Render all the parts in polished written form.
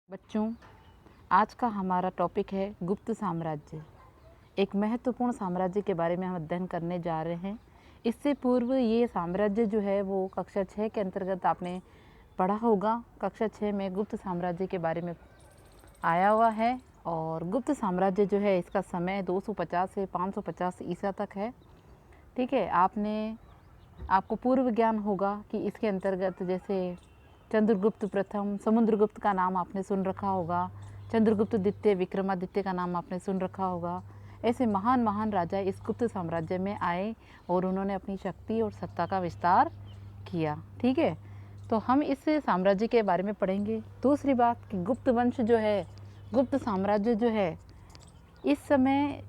बच्चों, आज का हमारा टॉपिक है गुप्त साम्राज्य। एक महत्वपूर्ण साम्राज्य के बारे में हम अध्ययन करने जा रहे हैं। इससे पूर्व ये साम्राज्य जो है वो कक्षा 6 के अंतर्गत आपने पढ़ा होगा। कक्षा 6 में गुप्त साम्राज्य के बारे में आया हुआ है और गुप्त साम्राज्य जो है इसका समय 250 से 550 ईसा तक है। ठीक है, आपको पूर्व ज्ञान होगा कि इसके अंतर्गत जैसे चंद्रगुप्त प्रथम, समुद्रगुप्त का नाम आपने सुन रखा होगा, चंद्रगुप्त द्वितीय, विक्रमादित्य का नाम आपने सुन रखा होगा। ऐसे महान महान राजा इस गुप्त साम्राज्य में आए और उन्होंने अपनी शक्ति और सत्ता का विस्तार किया। ठीक है, तो हम इस साम्राज्य के बारे में पढ़ेंगे। दूसरी बात कि गुप्त वंश जो है, गुप्त साम्राज्य जो है, इस समय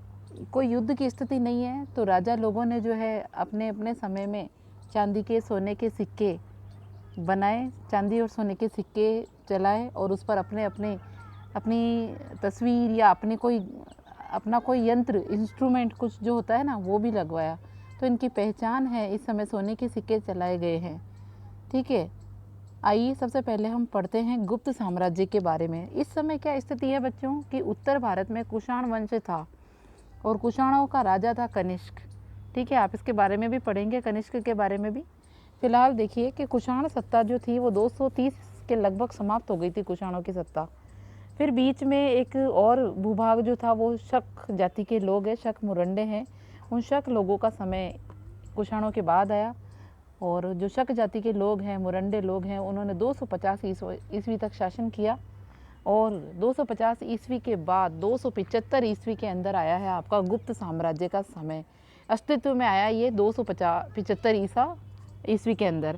कोई युद्ध की स्थिति नहीं है, तो राजा लोगों ने जो है अपने अपने समय में चांदी के, सोने के सिक्के बनाए, चांदी और सोने के सिक्के चलाए और उस पर अपनी तस्वीर या अपना कोई यंत्र, इंस्ट्रूमेंट कुछ जो होता है ना, वो भी लगवाया। तो इनकी पहचान है, इस समय सोने के सिक्के चलाए गए हैं। ठीक है, आइए सबसे पहले हम पढ़ते हैं गुप्त साम्राज्य के बारे में। इस समय क्या स्थिति है बच्चों कि उत्तर भारत में कुषाण वंश था और कुषाणों का राजा था कनिष्क। ठीक है, आप इसके बारे में भी पढ़ेंगे, कनिष्क के बारे में भी। फिलहाल देखिए कि कुषाण सत्ता जो थी वो 230 के लगभग समाप्त हो गई थी, कुषाणों की सत्ता। फिर बीच में एक और भूभाग जो था वो शक जाति के लोग हैं, शक मुरंडे हैं। उन शक लोगों का समय कुषाणों के बाद आया और जो शक जाति के लोग हैं, मुरंडे लोग हैं, उन्होंने 250 ईस्वी तक शासन किया और 250 ईस्वी के बाद 275 ईस्वी के अंदर आया है आपका गुप्त साम्राज्य का समय। अस्तित्व में आया ये 275 ईस्वी के अंदर।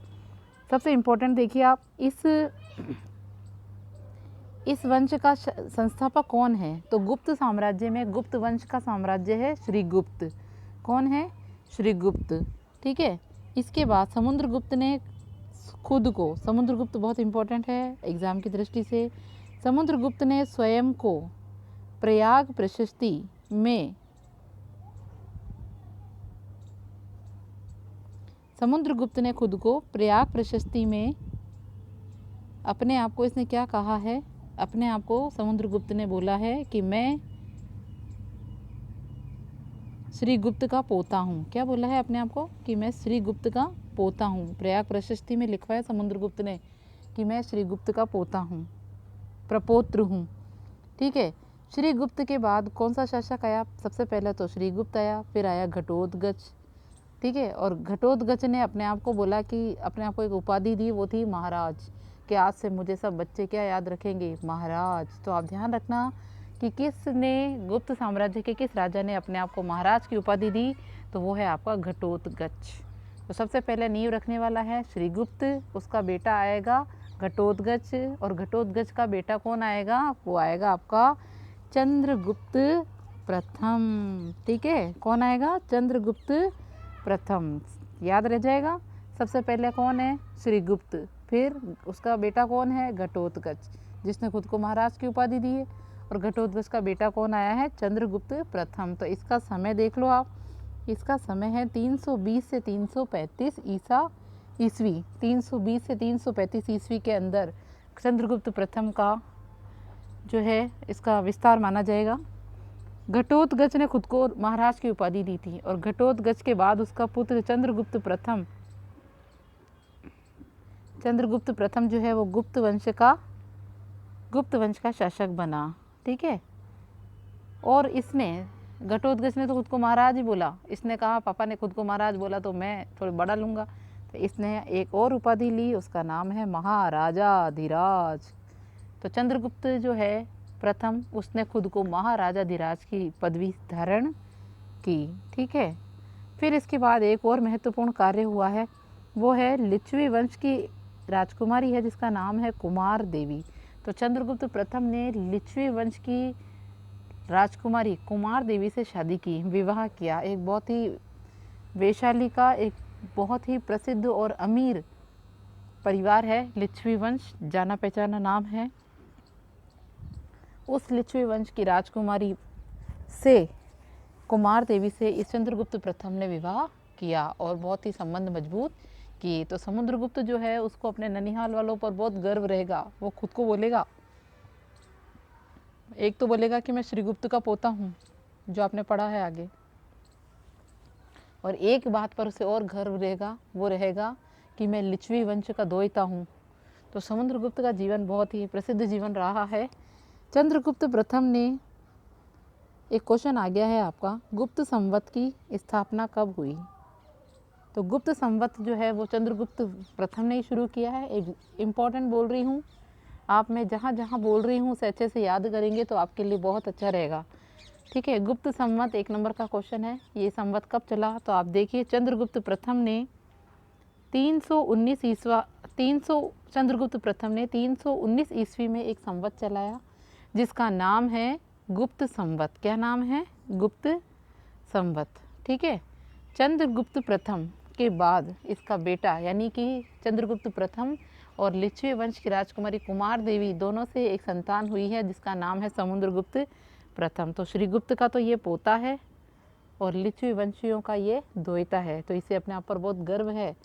सबसे इम्पोर्टेंट देखिए आप, इस वंश का संस्थापक कौन है? तो गुप्त साम्राज्य में गुप्त वंश का साम्राज्य है श्रीगुप्त। कौन है? श्रीगुप्त। ठीक है, इसके बाद समुद्रगुप्त ने खुद को, समुद्रगुप्त बहुत इम्पोर्टेंट है एग्जाम की दृष्टि से, समुद्रगुप्त ने स्वयं को प्रयाग प्रशस्ति में, समुद्रगुप्त ने खुद को प्रयाग प्रशस्ति में अपने आप को, इसने क्या कहा है अपने आप को? समुद्रगुप्त ने बोला है कि मैं श्रीगुप्त का पोता हूँ। क्या बोला है अपने आप को? कि मैं श्रीगुप्त का पोता हूँ। प्रयाग प्रशस्ति में लिखवाया समुद्रगुप्त ने कि मैं श्रीगुप्त का पोता हूँ, प्रपौत्र हूँ। ठीक है, श्रीगुप्त के बाद कौन सा शासक आया? सबसे पहले तो श्रीगुप्त आया, फिर आया घटोत्कच। ठीक है, और घटोत्कच ने अपने आप को बोला कि अपने आप को एक उपाधि दी, वो थी महाराज, कि आज से मुझे सब बच्चे क्या याद रखेंगे? महाराज। तो आप ध्यान रखना कि किसने, गुप्त साम्राज्य के किस राजा ने अपने आप को महाराज की उपाधि दी? तो वो है आपका घटोत्कच। तो सबसे पहले नींव रखने वाला है श्रीगुप्त, उसका बेटा आएगा घटोत्कच, और घटोत्कच का बेटा कौन आएगा? वो आएगा आपका चंद्रगुप्त प्रथम। ठीक है, कौन आएगा? चंद्रगुप्त प्रथम। याद रह जाएगा। सबसे पहले कौन है? श्रीगुप्त, फिर उसका बेटा कौन है? घटोत्कच, जिसने खुद को महाराज की उपाधि दी है, और घटोत्कच का बेटा कौन आया है? चंद्रगुप्त प्रथम। तो इसका समय देख लो आप, इसका समय है 320 से 335 ईस्वी। 320 से 335 ईस्वी के अंदर चंद्रगुप्त प्रथम का जो है इसका विस्तार माना जाएगा। घटोत्कच ने खुद को महाराज की उपाधि दी थी और घटोत्कच के बाद उसका पुत्र चंद्रगुप्त प्रथम जो है वो गुप्त वंश का शासक बना। ठीक है, और इसने, घटोत्कच ने तो खुद को महाराज ही बोला, इसने कहा पापा ने खुद को महाराज बोला तो मैं थोड़ा बड़ा लूँगा, तो इसने एक और उपाधि ली, उसका नाम है महाराजाधिराज। तो चंद्रगुप्त जो है प्रथम, उसने खुद को महाराजाधिराज की पदवी धारण की। ठीक है, फिर इसके बाद एक और महत्वपूर्ण कार्य हुआ है, वो है लिच्छवी वंश की राजकुमारी है जिसका नाम है कुमार देवी। तो चंद्रगुप्त प्रथम ने लिच्छवी वंश की राजकुमारी कुमार देवी से शादी की, विवाह किया। एक बहुत ही वैशाली का एक बहुत ही प्रसिद्ध और अमीर परिवार है लिच्छवी वंश, जाना पहचाना नाम है। उस लिच्छवी वंश की राजकुमारी से, कुमार देवी से, इस चंद्रगुप्त प्रथम ने विवाह किया और बहुत ही संबंध मजबूत किए। तो समुद्रगुप्त जो है उसको अपने ननिहाल वालों पर बहुत गर्व रहेगा, वो खुद को बोलेगा एक तो बोलेगा कि मैं श्रीगुप्त का पोता हूँ, जो आपने पढ़ा है आगे, और एक बात पर उसे और गर्व रहेगा, वो रहेगा कि मैं लिच्छवी वंश का दोहिता हूँ। तो समुद्रगुप्त का जीवन बहुत ही प्रसिद्ध जीवन रहा है। चंद्रगुप्त प्रथम ने, एक क्वेश्चन आ गया है आपका, गुप्त संवत की स्थापना कब हुई? तो गुप्त संवत जो है वो चंद्रगुप्त प्रथम ने ही शुरू किया है। एक इम्पॉर्टेंट बोल रही हूँ, आप मैं जहाँ जहाँ बोल रही हूँ उसे अच्छे से याद करेंगे तो आपके लिए बहुत अच्छा रहेगा। ठीक है, गुप्त संवत 1 नंबर का क्वेश्चन है। ये संवत कब चला? तो आप देखिए, चंद्रगुप्त प्रथम ने 319 ईस्वा 300 चंद्रगुप्त प्रथम ने 319 ईस्वी में एक संवत चलाया जिसका नाम है गुप्त संवत। क्या नाम है? गुप्त संवत। ठीक है, चंद्रगुप्त प्रथम के बाद इसका बेटा यानी कि चंद्रगुप्त प्रथम और लिच्छवी वंश की राजकुमारी कुमार देवी दोनों से एक संतान हुई है जिसका नाम है समुद्रगुप्त प्रथम। तो श्रीगुप्त का तो ये पोता है और लिच्छवी वंशियों का ये दोहिता है, तो इसे अपने आप पर बहुत गर्व है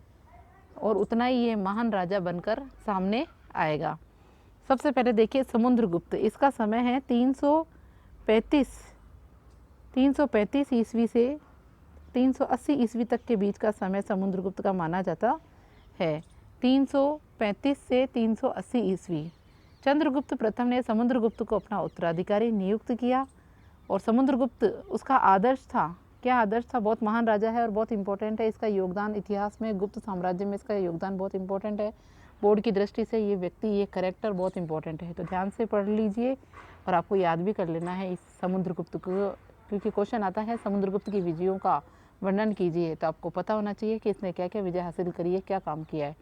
और उतना ही ये महान राजा बनकर सामने आएगा। सबसे पहले देखिए समुद्रगुप्त, इसका समय है 335 ईस्वी से 380 ईस्वी तक के बीच का समय समुद्रगुप्त का माना जाता है। 335 से 380 ईस्वी। चंद्रगुप्त प्रथम ने समुद्रगुप्त को अपना उत्तराधिकारी नियुक्त किया और समुद्रगुप्त उसका आदर्श था। क्या आदर्श था? बहुत महान राजा है और बहुत इंपॉर्टेंट है इसका योगदान इतिहास में, गुप्त साम्राज्य में इसका योगदान बहुत इंपॉर्टेंट है। बोर्ड की दृष्टि से ये व्यक्ति, ये कैरेक्टर बहुत इंपॉर्टेंट है, तो ध्यान से पढ़ लीजिए और आपको याद भी कर लेना है इस समुद्रगुप्त को, क्योंकि क्वेश्चन आता है समुद्रगुप्त की विजयों का वर्णन कीजिए, तो आपको पता होना चाहिए कि इसने क्या क्या विजय हासिल करी है, क्या काम किया है।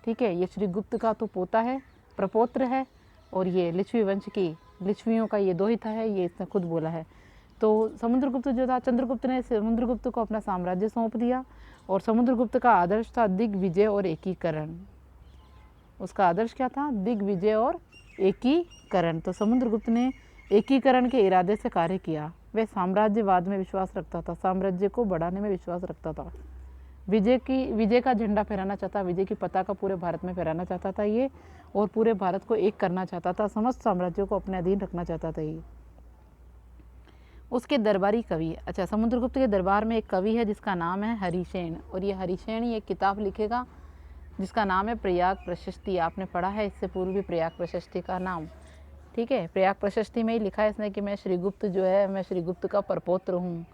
ठीक है, ये श्रीगुप्त का तो पोता है, प्रपौत्र है, और ये लिच्छवी वंश की लिच्छवियों का ये दोहिता है, ये इसने खुद बोला है। तो समुद्रगुप्त जो था, चंद्रगुप्त ने समुद्रगुप्त को अपना साम्राज्य सौंप दिया और समुद्रगुप्त का आदर्श था दिग्विजय और एकीकरण। उसका आदर्श क्या था? दिग्विजय और एकीकरण। तो समुद्रगुप्त ने एकीकरण के इरादे से कार्य किया। वह साम्राज्यवाद में विश्वास रखता था, साम्राज्य को बढ़ाने में विश्वास रखता था, विजय का झंडा फहराना चाहता, विजय की पताका पूरे भारत में फहराना चाहता था ये, और पूरे भारत को एक करना चाहता था, समस्त साम्राज्यों को अपने अधीन रखना चाहता था ये। उसके दरबारी कवि, अच्छा, समुद्रगुप्त के दरबार में एक कवि है जिसका नाम है हरिसेन, और ये हरिसेन ही एक किताब लिखेगा जिसका नाम है प्रयाग प्रशस्ति। आपने पढ़ा है इससे पूर्व भी प्रयाग प्रशस्ति का नाम। ठीक है, प्रयाग प्रशस्ति में ही लिखा है इसने कि मैं श्रीगुप्त जो है, मैं श्रीगुप्त का परपौत्र हूँ।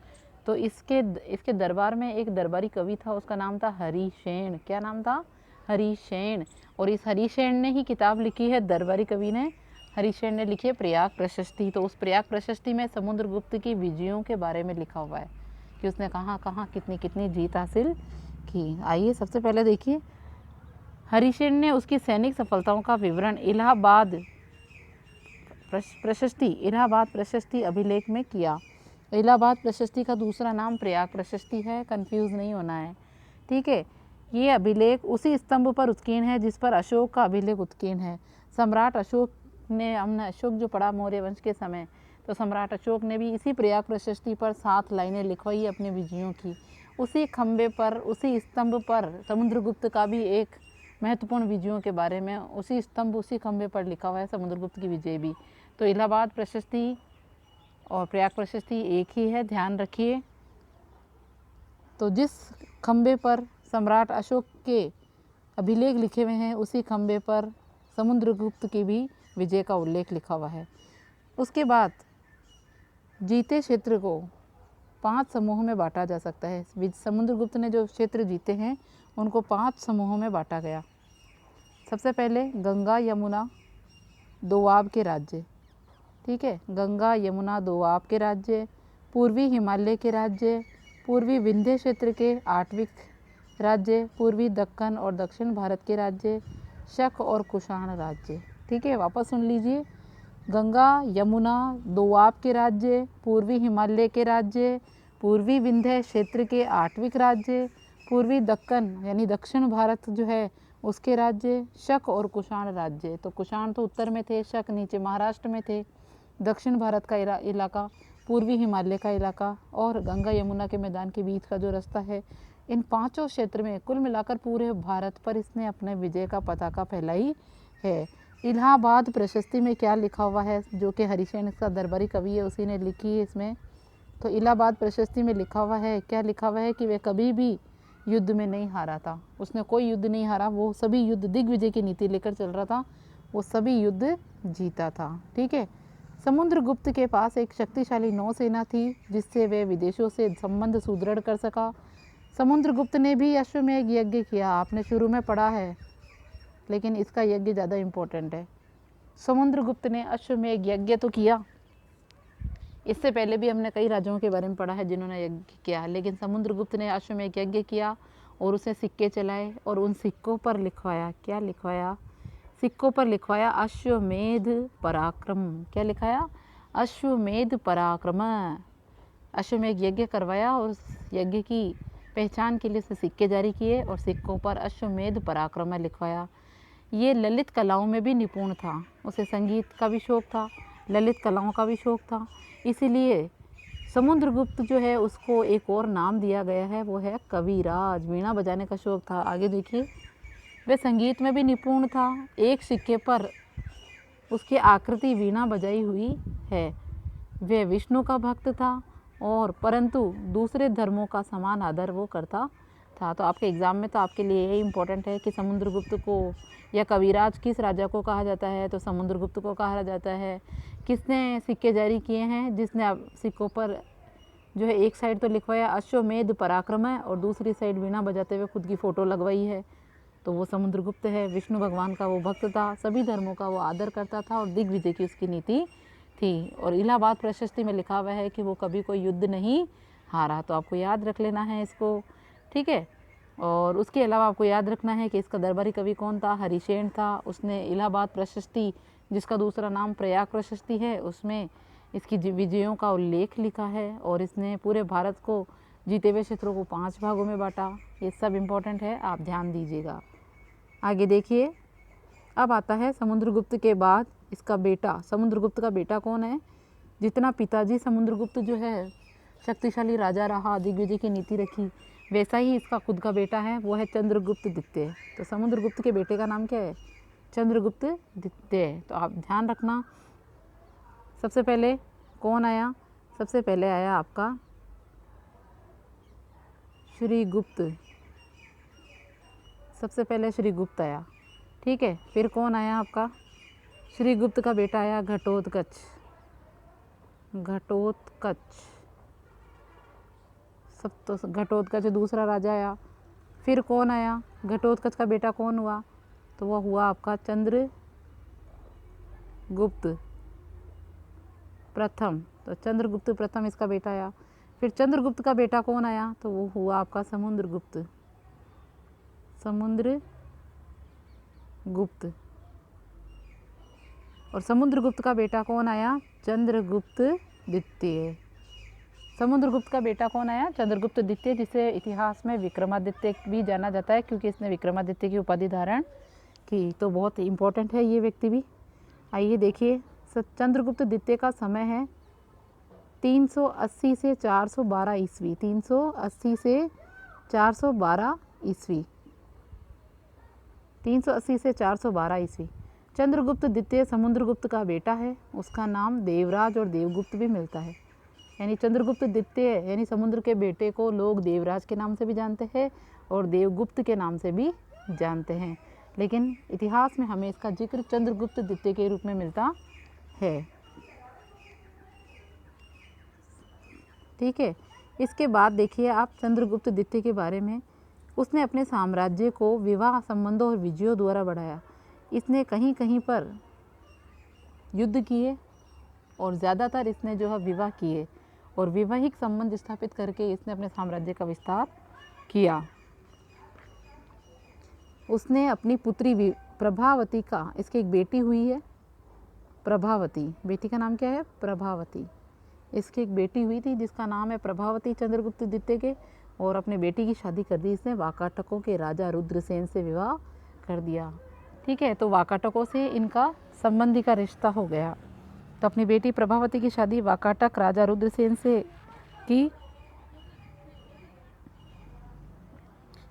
तो इसके दरबार में एक दरबारी कवि था, उसका नाम था हरिसेन। क्या नाम था? हरिसेन। और इस हरिसेन ने ही किताब लिखी है, दरबारी कवि ने, हरिसेन ने लिखी है प्रयाग प्रशस्ति। तो उस प्रयाग प्रशस्ति में समुद्रगुप्त की विजयों के बारे में लिखा हुआ है कि उसने कहाँ कहाँ कितनी कितनी जीत हासिल की। आइए सबसे पहले देखिए, हरिसेन ने उसकी सैनिक सफलताओं का विवरण इलाहाबाद प्रशस्ति अभिलेख में किया। इलाहाबाद प्रशस्ति का दूसरा नाम प्रयाग प्रशस्ति है, कंफ्यूज नहीं होना है। ठीक है, ये अभिलेख उसी स्तंभ पर उत्कीर्ण है जिस पर अशोक का अभिलेख उत्कीर्ण है। सम्राट अशोक ने, हमने अशोक जो पढ़ा मौर्य वंश के समय, तो सम्राट अशोक ने भी इसी प्रयाग प्रशस्ति पर 7 लाइनें लिखवाई अपनी विजयों की। उसी खंबे पर, उसी स्तंभ पर समुद्रगुप्त का भी एक महत्वपूर्ण विजयों के बारे में उसी स्तंभ, उसी खंबे पर लिखा हुआ है समुद्रगुप्त की विजय भी। तो इलाहाबाद प्रशस्ति और प्रयाग प्रशस्ति एक ही है, ध्यान रखिए। तो जिस खंबे पर सम्राट अशोक के अभिलेख लिखे हुए हैं उसी खंबे पर समुद्रगुप्त की भी विजय का उल्लेख लिखा हुआ है। उसके बाद जीते क्षेत्र को 5 समूहों में बांटा जा सकता है। समुद्रगुप्त ने जो क्षेत्र जीते हैं उनको 5 समूहों में बांटा गया। सबसे पहले गंगा यमुना दोआब के राज्य। ठीक है, गंगा यमुना दोआब के राज्य, पूर्वी हिमालय के राज्य, पूर्वी विंध्य क्षेत्र के आठविक राज्य, पूर्वी दक्कन और दक्षिण भारत के राज्य, शक और कुषाण राज्य। ठीक है, वापस सुन लीजिए, गंगा यमुना दोआब के राज्य, पूर्वी हिमालय के राज्य, पूर्वी विंध्य क्षेत्र के आठविक राज्य, पूर्वी दक्कन यानी दक्षिण भारत जो है उसके राज्य, शक और कुषाण राज्य। तो कुषाण तो उत्तर में थे, शक नीचे महाराष्ट्र में थे, दक्षिण भारत का इलाका, पूर्वी हिमालय का इलाका और गंगा यमुना के मैदान के बीच का जो रास्ता है, इन 5 क्षेत्र में कुल मिलाकर पूरे भारत पर इसने अपने विजय का पताका फैलाई है। इलाहाबाद प्रशस्ति में क्या लिखा हुआ है, जो कि हरिशेन इसका दरबारी कवि है उसी ने लिखी है इसमें। तो इलाहाबाद प्रशस्ति में लिखा हुआ है, क्या लिखा हुआ है कि वह कभी भी युद्ध में नहीं हारा था, उसने कोई युद्ध नहीं हारा, वो सभी युद्ध दिग्विजय की नीति लेकर चल रहा था, वो सभी युद्ध जीता था। ठीक है। समुद्रगुप्त के पास एक शक्तिशाली नौसेना थी जिससे वह विदेशों से संबंध सुदृढ़ कर सका। समुद्रगुप्त ने भी अश्वमेध यज्ञ किया, आपने शुरू में पढ़ा है, लेकिन इसका यज्ञ ज़्यादा इम्पोर्टेंट है। समुद्रगुप्त ने अश्वमेध यज्ञ तो किया, इससे पहले भी हमने कई राजाओं के बारे में पढ़ा है जिन्होंने यज्ञ किया, लेकिन समुद्रगुप्त ने अश्वमेध यज्ञ किया और उसे सिक्के चलाए और उन सिक्कों पर लिखवाया, क्या लिखवाया, सिक्कों पर लिखवाया अश्वमेध पराक्रम। क्या लिखाया, अश्वमेध पराक्रम। अश्वमेध यज्ञ करवाया और उस यज्ञ की पहचान के लिए सिक्के जारी किए और सिक्कों पर अश्वमेध पराक्रम लिखवाया। ये ललित कलाओं में भी निपुण था, उसे संगीत का भी शौक था, ललित कलाओं का भी शौक था, इसीलिए समुद्रगुप्त जो है उसको एक और नाम दिया गया है, वो है कविराज। वीणा बजाने का शौक था। आगे देखिए, वह संगीत में भी निपुण था, एक सिक्के पर उसकी आकृति वीणा बजाई हुई है। वह विष्णु का भक्त था और परंतु दूसरे धर्मों का समान आदर वो करता था। तो आपके एग्ज़ाम में तो आपके लिए यही इम्पोर्टेंट है कि समुद्रगुप्त को या कविराज किस राजा को कहा जाता है, तो समुद्रगुप्त को कहा जाता है। किसने सिक्के जारी किए हैं, जिसने सिक्कों पर जो है एक साइड तो लिखवाया अश्वमेध पराक्रम है और दूसरी साइड वीणा बजाते हुए खुद की फ़ोटो लगवाई है, तो वो समुद्रगुप्त है। विष्णु भगवान का वो भक्त था, सभी धर्मों का वो आदर करता था और दिग्विजय की उसकी नीति थी। और इलाहाबाद प्रशस्ति में लिखा हुआ है कि वो कभी कोई युद्ध नहीं हारा, तो आपको याद रख लेना है इसको। ठीक है। और उसके अलावा आपको याद रखना है कि इसका दरबारी कवि कौन था, हरिशेन था। उसने इलाहाबाद प्रशस्ति, जिसका दूसरा नाम प्रयाग प्रशस्ति है, उसमें इसकी विजयों का उल्लेख लिखा है और इसने पूरे भारत को जीते हुए क्षेत्रों को 5 भागों में बांटा। ये सब इम्पोर्टेंट है, आप ध्यान दीजिएगा। आगे देखिए, अब आता है समुद्रगुप्त के बाद इसका बेटा। समुद्रगुप्त का बेटा कौन है, जितना पिताजी समुद्रगुप्त जो है शक्तिशाली राजा रहा, दिग्विजय की नीति रखी, वैसा ही इसका खुद का बेटा है, वो है चंद्रगुप्त द्वितीय। तो समुद्रगुप्त के बेटे का नाम क्या है, चंद्रगुप्त द्वितीय। तो आप ध्यान रखना, सबसे पहले कौन आया, सबसे पहले आया आपका श्रीगुप्त, सबसे पहले श्रीगुप्त आया। ठीक है। फिर कौन आया आपका, श्रीगुप्त का बेटा आया घटोत्कच, घटोत्कच, सब तो घटोत्कच दूसरा राजा आया। फिर कौन आया, घटोत्कच का बेटा कौन हुआ, तो वह हुआ आपका चंद्रगुप्त प्रथम। तो चंद्रगुप्त प्रथम इसका बेटा आया। फिर चंद्रगुप्त का बेटा कौन आया, तो वो हुआ आपका समुद्रगुप्त, समुद्रगुप्त। और समुद्रगुप्त का बेटा कौन आया, चंद्रगुप्त द्वितीय। समुद्रगुप्त का बेटा कौन आया, चंद्रगुप्त द्वितीय, जिसे इतिहास में विक्रमादित्य भी जाना जाता है क्योंकि इसने विक्रमादित्य की उपाधि धारण की। तो बहुत इम्पोर्टेंट है ये व्यक्ति भी। आइए देखिए, चंद्रगुप्त द्वितीय का समय है 380 से 412 ईस्वी, 380 से 412 ईस्वी, 380 से 412 ईस्वी। चंद्रगुप्त द्वितीय समुद्रगुप्त का बेटा है, उसका नाम देवराज और देवगुप्त भी मिलता है। यानी चंद्रगुप्त द्वितीय यानी समुद्र के बेटे को लोग देवराज के नाम से भी जानते हैं और देवगुप्त के नाम से भी जानते हैं, लेकिन इतिहास में हमें इसका जिक्र चंद्रगुप्त द्वितीय के रूप में मिलता है। ठीक है। इसके बाद देखिए आप चंद्रगुप्त द्वितीय के बारे में, उसने अपने साम्राज्य को विवाह संबंधों और विजयों द्वारा बढ़ाया। इसने कहीं कहीं पर युद्ध किए और ज़्यादातर इसने जो है विवाह किए और वैवाहिक संबंध स्थापित करके इसने अपने साम्राज्य का विस्तार किया। उसने अपनी पुत्री प्रभावती का, इसकी एक बेटी हुई है प्रभावती, बेटी का नाम क्या है, प्रभावती। इसकी एक बेटी हुई थी जिसका नाम है प्रभावती चंद्रगुप्त द्वितीय के, और अपने बेटी की शादी कर दी इसने वाकाटकों के राजा रुद्रसेन से विवाह कर दिया। ठीक है। तो वाकाटकों से इनका संबंधी का रिश्ता हो गया। तो अपनी बेटी प्रभावती की शादी वाकाटक राजा रुद्रसेन से की,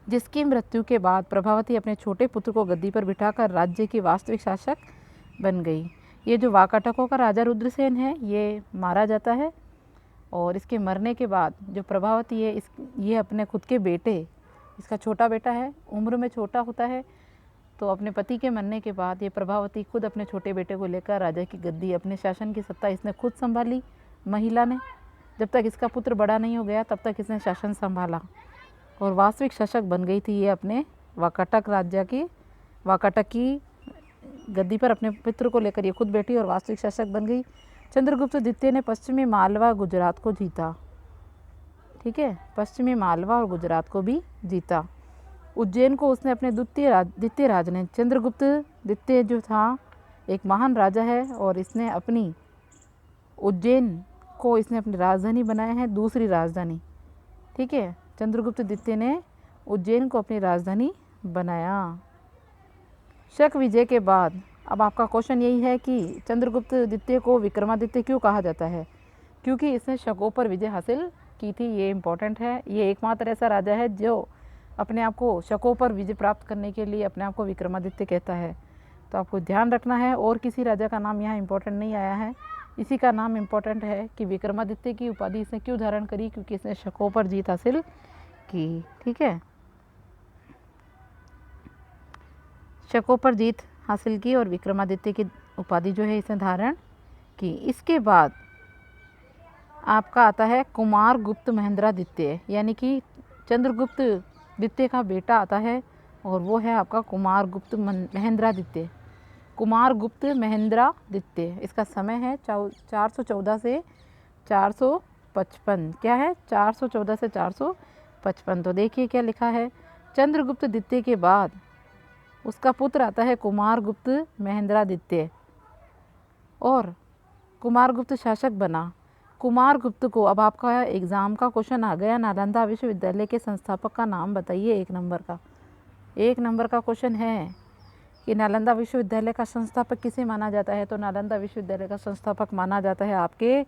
जिसकी मृत्यु के बाद प्रभावती अपने छोटे पुत्र को गद्दी पर बिठाकर राज्य की वास्तविक शासक बन गई। ये जो वाकाटकों का राजा रुद्रसेन है ये मारा जाता है, और इसके मरने के बाद जो प्रभावती है ये अपने खुद के बेटे, इसका छोटा बेटा है, उम्र में छोटा होता है, तो अपने पति के मरने के बाद ये प्रभावती खुद अपने छोटे बेटे को लेकर राजा की गद्दी, अपने शासन की सत्ता इसने खुद संभाली महिला ने। जब तक इसका पुत्र बड़ा नहीं हो गया तब तक इसने शासन संभाला और वास्तविक शासक बन गई थी ये अपने वाकाटक की गद्दी पर अपने पुत्र को लेकर ये खुद बैठी और वास्तविक शासक बन गई। चंद्रगुप्त द्वितीय ने पश्चिमी मालवा गुजरात को जीता, ठीक है, पश्चिमी मालवा और गुजरात को भी जीता। उज्जैन को उसने अपने द्वितीय राज ने, चंद्रगुप्त द्वितीय जो था एक महान राजा है और इसने अपनी उज्जैन को इसने अपनी राजधानी बनाया है, दूसरी राजधानी, ठीक है। चंद्रगुप्त द्वितीय ने उज्जैन को अपनी राजधानी बनाया। शक विजय के बाद अब आपका क्वेश्चन यही है कि चंद्रगुप्त द्वितीय को विक्रमादित्य क्यों कहा जाता है? क्योंकि इसने शकों पर विजय हासिल की थी, ये इम्पोर्टेंट है। ये एकमात्र ऐसा राजा है जो अपने आप को शकों पर विजय प्राप्त करने के लिए अपने आप को विक्रमादित्य कहता है, तो आपको ध्यान रखना है। और किसी राजा का नाम यहाँ इम्पोर्टेंट नहीं आया है, इसी का नाम इम्पोर्टेंट है कि विक्रमादित्य की उपाधि इसने क्यों धारण करी, क्योंकि इसने शकों पर जीत हासिल की, ठीक है, शकों पर जीत हासिल की और विक्रमादित्य की उपाधि जो है इसने धारण की। इसके बाद आपका आता है कुमार गुप्त महेंद्रादित्य, यानी कि चंद्रगुप्त द्वितीय का बेटा आता है और वो है आपका कुमार गुप्त महेंद्रादित्य। कुमार गुप्त महेंद्रादित्य, इसका समय है 414 से 455, क्या है 414 से 455। तो देखिए क्या लिखा है, चंद्रगुप्त द्वितीय के बाद उसका पुत्र आता है कुमार गुप्त महेंद्रादित्य और कुमार गुप्त शासक बना। कुमार गुप्त को, अब आपका एग्ज़ाम का क्वेश्चन आ गया, नालंदा विश्वविद्यालय के संस्थापक का नाम बताइए। एक नंबर का क्वेश्चन है कि नालंदा विश्वविद्यालय का संस्थापक किसे माना जाता है? तो नालंदा विश्वविद्यालय का संस्थापक माना जाता है आपके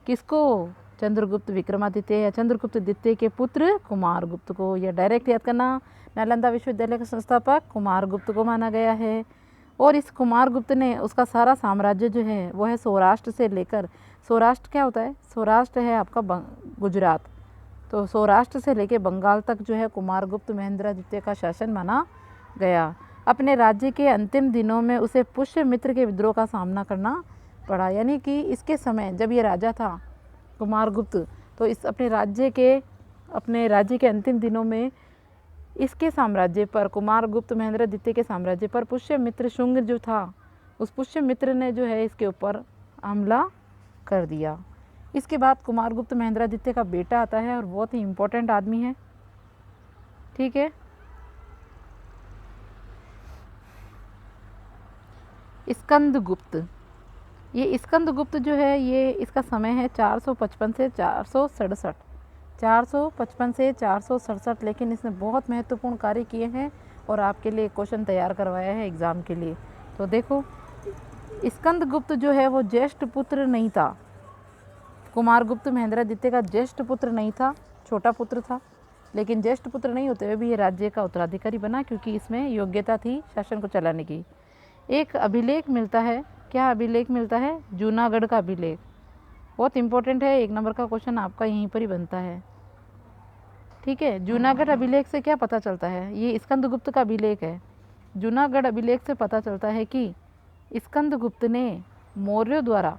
किसको? चंद्रगुप्त विक्रमादित्य या चंद्रगुप्त द्वितीय के पुत्र कुमार गुप्त को। यह डायरेक्ट याद करना, नालंदा विश्वविद्यालय का संस्थापक कुमार गुप्त को माना गया है। और इस कुमार गुप्त ने उसका सारा साम्राज्य जो है वो है सौराष्ट्र से लेकर, सौराष्ट्र क्या होता है? सौराष्ट्र है आपका गुजरात, तो सौराष्ट्र से लेकर बंगाल तक जो है कुमार गुप्त महेंद्रादित्य का शासन माना गया। अपने राज्य के अंतिम दिनों में उसे पुष्यमित्र के विद्रोह का सामना करना पड़ा, यानी कि इसके समय जब ये राजा था कुमार गुप्त, तो इस अपने राज्य के अंतिम दिनों में इसके साम्राज्य पर, कुमार गुप्त महेंद्रादित्य के साम्राज्य पर पुष्यमित्र शुंग जो था, उस पुष्यमित्र ने जो है इसके ऊपर हमला कर दिया। इसके बाद कुमार गुप्त महेंद्रादित्य का बेटा आता है और बहुत ही इम्पोर्टेंट आदमी है, ठीक है, स्कंदगुप्त। ये स्कंदगुप्त जो है ये इसका समय है 455 से 467, 455 से 467, लेकिन इसने बहुत महत्वपूर्ण कार्य किए हैं और आपके लिए क्वेश्चन तैयार करवाया है एग्ज़ाम के लिए। तो देखो, स्कंदगुप्त जो है वो ज्येष्ठ पुत्र नहीं था, कुमार गुप्त महेंद्रादित्य का ज्येष्ठ पुत्र नहीं था, छोटा पुत्र था, लेकिन ज्येष्ठ पुत्र नहीं होते हुए भी ये राज्य का उत्तराधिकारी बना क्योंकि इसमें योग्यता थी शासन को चलाने की। एक अभिलेख मिलता है, क्या अभिलेख मिलता है? जूनागढ़ का अभिलेख, बहुत इंपॉर्टेंट है, 1 नंबर का क्वेश्चन आपका यहीं पर ही बनता है, ठीक है। जूनागढ़ अभिलेख से क्या पता चलता है? ये स्कंदगुप्त का अभिलेख है। जूनागढ़ अभिलेख से पता चलता है कि स्कंदगुप्त ने मौर्यों द्वारा,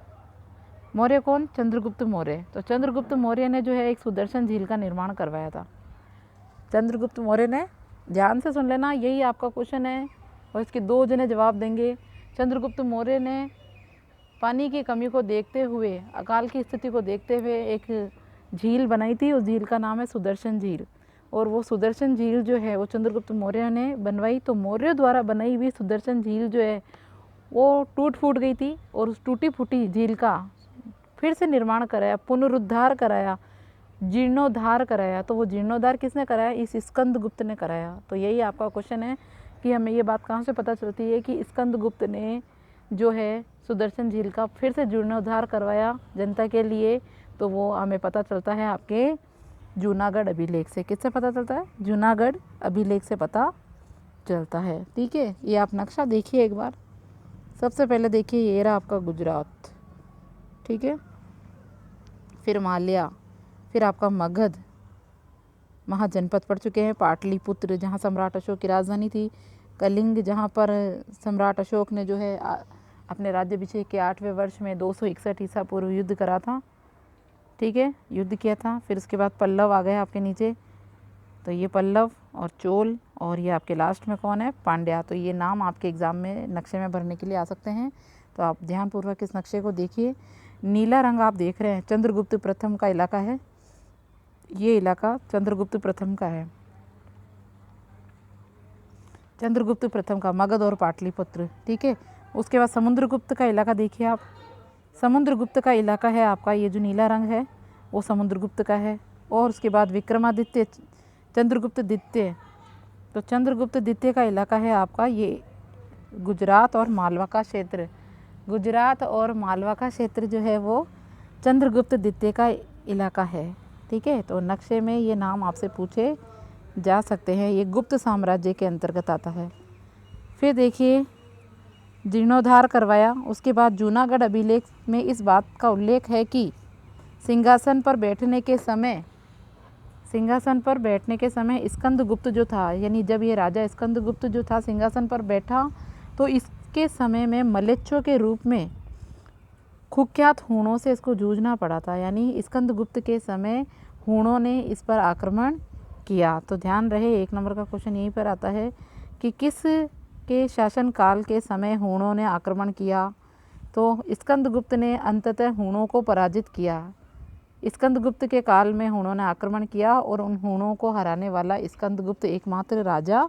मौर्य कौन? चंद्रगुप्त मौर्य, तो चंद्रगुप्त मौर्य ने जो है एक सुदर्शन झील का निर्माण करवाया था। चंद्रगुप्त मौर्य ने, ध्यान से सुन लेना, यही आपका क्वेश्चन है और इसके 2 जने जवाब देंगे। चंद्रगुप्त मौर्य ने पानी की कमी को देखते हुए, अकाल की स्थिति को देखते हुए एक झील बनाई थी, उस झील का नाम है सुदर्शन झील। और वो सुदर्शन झील जो है वो चंद्रगुप्त मौर्य ने बनवाई। तो मौर्य द्वारा बनाई हुई सुदर्शन झील जो है वो टूट फूट गई थी और उस टूटी फूटी झील का फिर से निर्माण कराया, पुनरुद्धार कराया, जीर्णोद्धार कराया। तो वो जीर्णोद्धार किसने कराया? इस स्कंदगुप्त ने कराया। तो यही आपका क्वेश्चन है कि हमें ये बात कहाँ से पता चलती है कि स्कंदगुप्त ने जो है सुदर्शन झील का फिर से जीर्णोद्धार करवाया जनता के लिए। तो वो हमें पता चलता है आपके जूनागढ़ अभिलेख से। किससे पता चलता है? जूनागढ़ अभिलेख से पता चलता है, ठीक है। ये आप नक्शा देखिए एक बार, सबसे पहले देखिए ये रहा आपका गुजरात, ठीक है, फिर माल्या, फिर आपका मगध, महाजनपद पढ़ चुके हैं, पाटलिपुत्र जहाँ सम्राट अशोक की राजधानी थी, कलिंग जहाँ पर सम्राट अशोक ने जो है अपने राज्याभिषेक के 8वें वर्ष में 261 ईसा पूर्व युद्ध करा था, ठीक है, युद्ध किया था। फिर उसके बाद पल्लव आ गए आपके नीचे, तो ये पल्लव और चोल, और ये आपके लास्ट में कौन है, पांड्या। तो ये नाम आपके एग्ज़ाम में नक्शे में भरने के लिए आ सकते हैं, तो आप ध्यानपूर्वक इस नक्शे को देखिए। नीला रंग आप देख रहे हैं चंद्रगुप्त प्रथम का इलाका है, ये इलाका चंद्रगुप्त प्रथम का है, चंद्रगुप्त प्रथम का, मगध और पाटलिपुत्र, ठीक है। उसके बाद समुद्रगुप्त का इलाका देखिए आप, समुद्रगुप्त का इलाका है आपका, ये जो नीला रंग है वो समुद्रगुप्त का है। और उसके बाद विक्रमादित्य, चंद्रगुप्त द्वितीय, तो चंद्रगुप्त द्वितीय का इलाका है आपका ये गुजरात और मालवा का क्षेत्र, गुजरात और मालवा का क्षेत्र जो है वो चंद्रगुप्त द्वितीय का इलाका है, ठीक है। तो नक्शे में ये नाम आपसे पूछे जा सकते हैं, ये गुप्त साम्राज्य के अंतर्गत आता है। फिर देखिए जीर्णोद्धार करवाया, उसके बाद जूनागढ़ अभिलेख में इस बात का उल्लेख है कि सिंहासन पर बैठने के समय स्कंदगुप्त जो था, यानी जब ये राजा स्कंदगुप्त जो था सिंहासन पर बैठा, तो इसके समय में मलेच्छों के रूप में कुख्यात हूणों से इसको जूझना पड़ा था, यानी स्कंदगुप्त के समय हूणों ने इस पर आक्रमण किया। तो ध्यान रहे 1 नंबर का क्वेश्चन यहीं पर आता है कि किस के शासनकाल के समय हूणों ने आक्रमण किया, तो स्कंदगुप्त ने अंततः हूणों को पराजित किया। स्कंदगुप्त के काल में हूणों ने आक्रमण किया और उन हूणों को हराने वाला स्कंदगुप्त एकमात्र राजा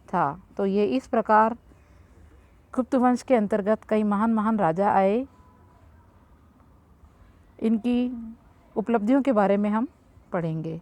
था। तो ये इस प्रकार गुप्त वंश के अंतर्गत कई महान महान राजा आए, इनकी उपलब्धियों के बारे में हम पढ़ेंगे।